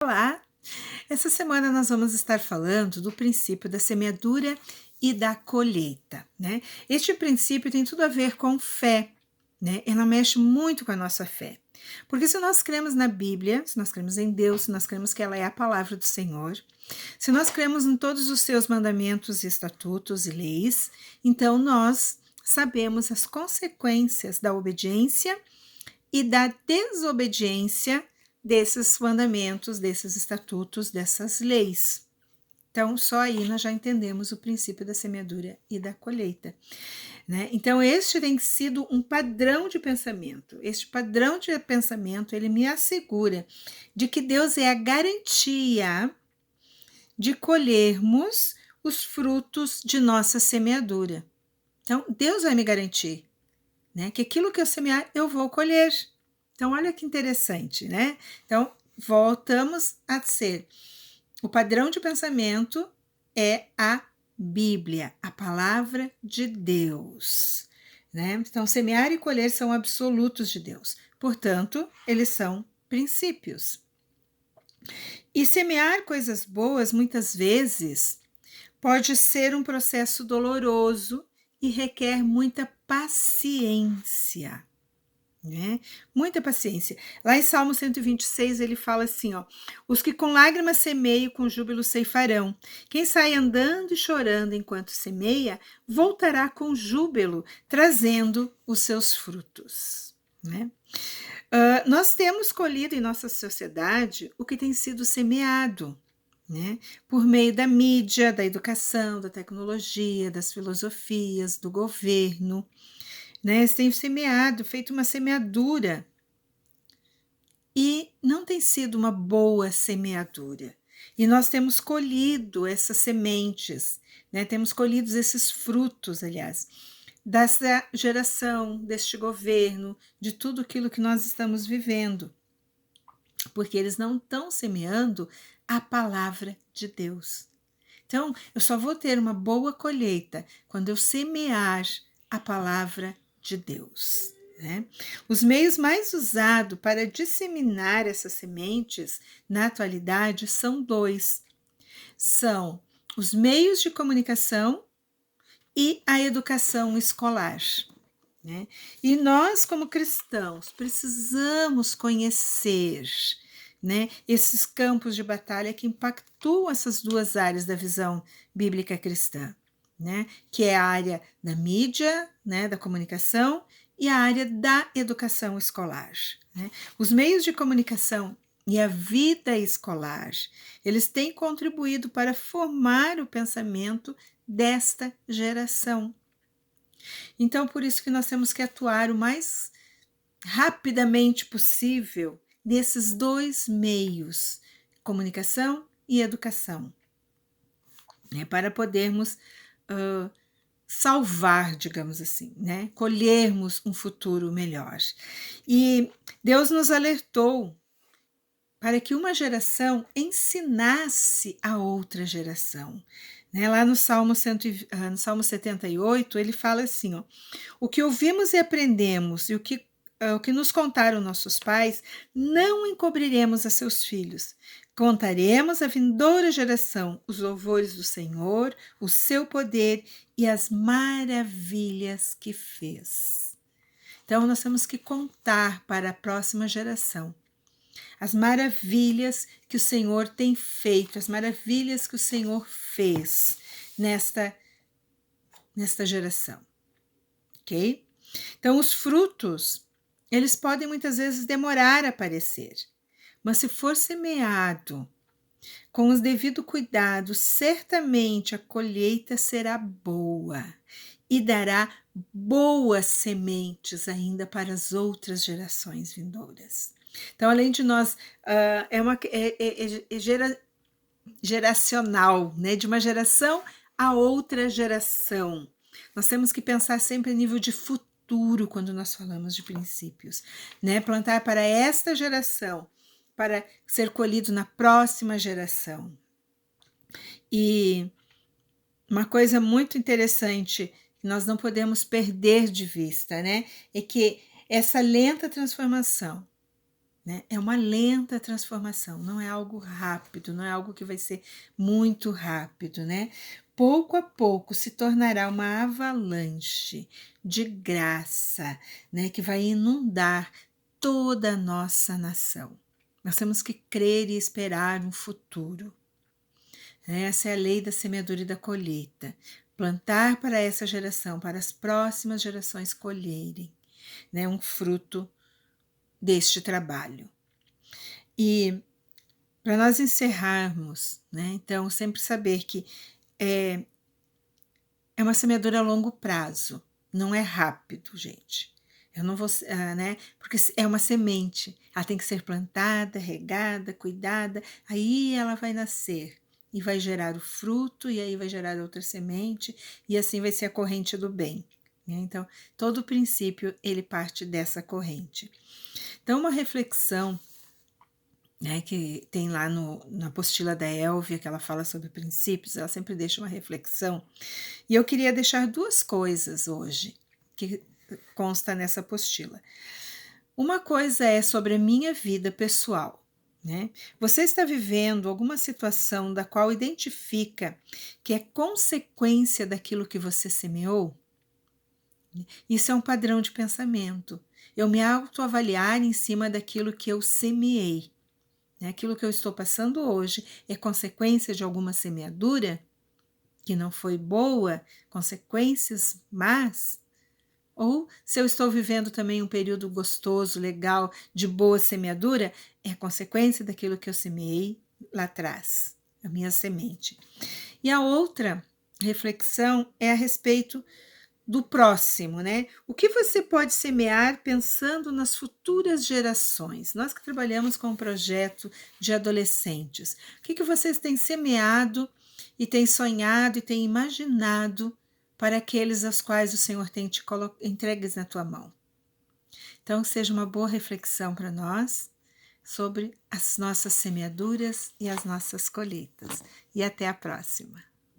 Olá! Essa semana nós vamos estar falando do princípio da semeadura e da colheita, né? Este princípio tem tudo a ver com fé, né? Ela mexe muito com a nossa fé. Porque se nós cremos na Bíblia, se nós cremos em Deus, se nós cremos que ela é a palavra do Senhor, se nós cremos em todos os seus mandamentos, estatutos e leis, então nós sabemos as consequências da obediência e da desobediência desses mandamentos, desses estatutos, dessas leis. Então, só aí nós já entendemos o princípio da semeadura e da colheita, né? Então, este tem sido um padrão de pensamento. Este padrão de pensamento, ele me assegura de que Deus é a garantia de colhermos os frutos de nossa semeadura. Então, Deus vai me garantir, né, que aquilo que eu semear, eu vou colher. Então, olha que interessante, né? Então, voltamos a ser. O padrão de pensamento é a Bíblia, a palavra de Deus, né? Então, semear e colher são absolutos de Deus. Portanto, eles são princípios. E semear coisas boas, muitas vezes, pode ser um processo doloroso e requer muita paciência, né? Muita paciência. Lá em Salmo 126 ele fala assim, ó: os que com lágrimas semeiam, com júbilo ceifarão. Quem sai andando e chorando enquanto semeia, voltará com júbilo, trazendo os seus frutos, né? Nós temos colhido em nossa sociedade o que tem sido semeado, né? Por meio da mídia, da educação, da tecnologia, das filosofias, do governo, né? Eles têm semeado, feito uma semeadura e não tem sido uma boa semeadura. E nós temos colhido essas sementes, né? Temos colhido esses frutos, aliás, dessa geração, deste governo, de tudo aquilo que nós estamos vivendo, porque eles não estão semeando a palavra de Deus. Então, eu só vou ter uma boa colheita quando eu semear a palavra de Deus, né? Os meios mais usados para disseminar essas sementes na atualidade são dois: são os meios de comunicação e a educação escolar, né? E nós, como cristãos, precisamos conhecer, né, esses campos de batalha que impactuam essas duas áreas da visão bíblica cristã, né, que é a área da mídia, né, da comunicação, e a área da educação escolar, né? Os meios de comunicação e a vida escolar, eles têm contribuído para formar o pensamento desta geração. Então, por isso que nós temos que atuar o mais rapidamente possível nesses dois meios, comunicação e educação, né, para podermos salvar, digamos assim, né, colhermos um futuro melhor. E Deus nos alertou para que uma geração ensinasse a outra geração, né? Lá no Salmo 78, ele fala assim, ó: o que ouvimos e aprendemos e o que nos contaram nossos pais, não encobriremos a seus filhos. Contaremos à vindoura geração os louvores do Senhor, o seu poder e as maravilhas que fez. Então, nós temos que contar para a próxima geração as maravilhas que o Senhor tem feito, as maravilhas que o Senhor fez nesta geração, ok? Então, os frutos, eles podem muitas vezes demorar a aparecer, mas se for semeado com os devidos cuidados, certamente a colheita será boa e dará boas sementes ainda para as outras gerações vindouras. Então, além de nós, geracional, né? De uma geração a outra geração. Nós temos que pensar sempre a nível de futuro quando nós falamos de princípios, né? Plantar para esta geração, para ser colhido na próxima geração. E uma coisa muito interessante que nós não podemos perder de vista, né? É que essa lenta transformação né? É uma lenta transformação, não é algo rápido, não é algo que vai ser muito rápido, né? Pouco a pouco se tornará uma avalanche de graça, né? Que vai inundar toda a nossa nação. Nós temos que crer e esperar um futuro. Essa é a lei da semeadura e da colheita. Plantar para essa geração, para as próximas gerações colherem, né, um fruto deste trabalho. E para nós encerrarmos, né, então sempre saber que é uma semeadura a longo prazo, não é rápido, gente. Eu não vou, né? Porque é uma semente, ela tem que ser plantada, regada, cuidada, aí ela vai nascer e vai gerar o fruto, e aí vai gerar outra semente, e assim vai ser a corrente do bem. Né? Então, todo o princípio, ele parte dessa corrente. Então, uma reflexão, né, que tem lá na apostila da Elvia, que ela fala sobre princípios, ela sempre deixa uma reflexão, e eu queria deixar duas coisas hoje, que consta nessa apostila. Uma coisa é sobre a minha vida pessoal, né? Você está vivendo alguma situação da qual identifica que é consequência daquilo que você semeou? Isso é um padrão de pensamento. Eu me autoavaliar em cima daquilo que eu semeei. Né? Aquilo que eu estou passando hoje é consequência de alguma semeadura que não foi boa, consequências más? Ou se eu estou vivendo também um período gostoso, legal, de boa semeadura, é consequência daquilo que eu semeei lá atrás, a minha semente. E a outra reflexão é a respeito do próximo, né? O que você pode semear pensando nas futuras gerações? Nós que trabalhamos com um projeto de adolescentes, o que vocês têm semeado e têm sonhado e têm imaginado para aqueles aos quais o Senhor tem te entregues na tua mão? Então, seja uma boa reflexão para nós sobre as nossas semeaduras e as nossas colheitas. E até a próxima.